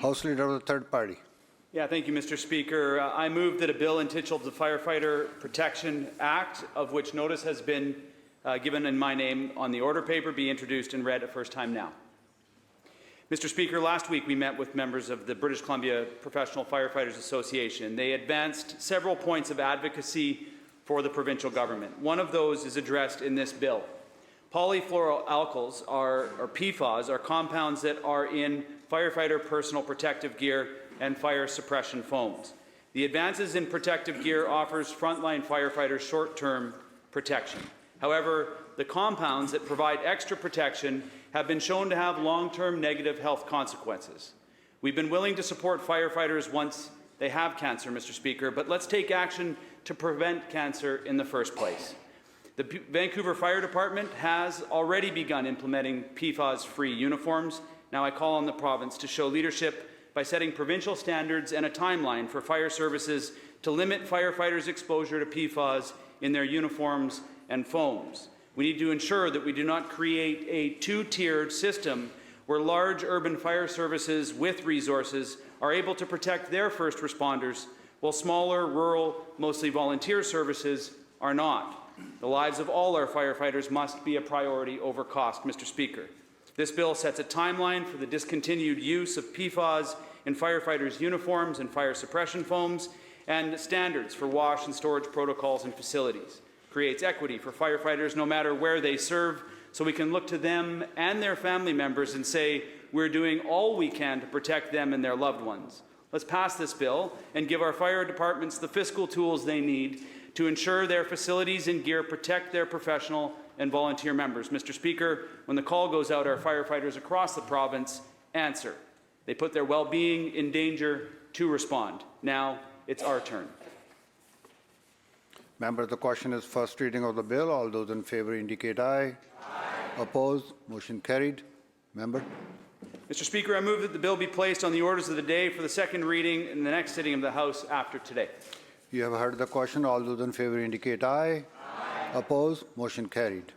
House Leader of the Third Party. Yeah, thank you, Mr. Speaker. I move that a bill entitled the Firefighter Protection Act, of which notice has been given in my name on the order paper, be introduced and read a first time now. Mr. Speaker, last week we met with members of the British Columbia Professional Firefighters Association. They advanced several points of advocacy for the provincial government. One of those is addressed in this bill. Per-flouroalkyls, or PFAS, are compounds that are in firefighter personal protective gear and fire suppression foams. The advances in protective gear offers frontline firefighters short-term protection. However, the compounds that provide extra protection have been shown to have long-term negative health consequences. We've been willing to support firefighters once they have cancer, Mr. Speaker, but let's take action to prevent cancer in the first place. The Vancouver Fire Department has already begun implementing PFAS-free uniforms. Now I call on the province to show leadership by setting provincial standards and a timeline for fire services to limit firefighters' exposure to PFAS in their uniforms and foams. We need to ensure that we do not create a two-tiered system where large urban fire services with resources are able to protect their first responders, while smaller, rural, mostly volunteer services are not. The lives of all our firefighters must be a priority over cost, Mr. Speaker. This bill sets a timeline for the discontinued use of PFAS in firefighters' uniforms and fire suppression foams, and standards for wash and storage protocols and facilities. Creates equity for firefighters no matter where they serve, so we can look to them and their family members and say, we're doing all we can to protect them and their loved ones. Let's pass this bill and give our fire departments the fiscal tools they need to ensure their facilities and gear protect their professional and volunteer members. Mr. Speaker, when the call goes out, our firefighters across the province answer. They put their well-being in danger to respond. Now it's our turn. Member, the question is first reading of the bill. All those in favour indicate aye. Aye. Opposed? Motion carried. Member. Mr. Speaker, I move that the bill be placed on the orders of the day for the second reading in the next sitting of the House after today. You have heard the question. All those in favour indicate aye. Aye. Opposed? Motion carried.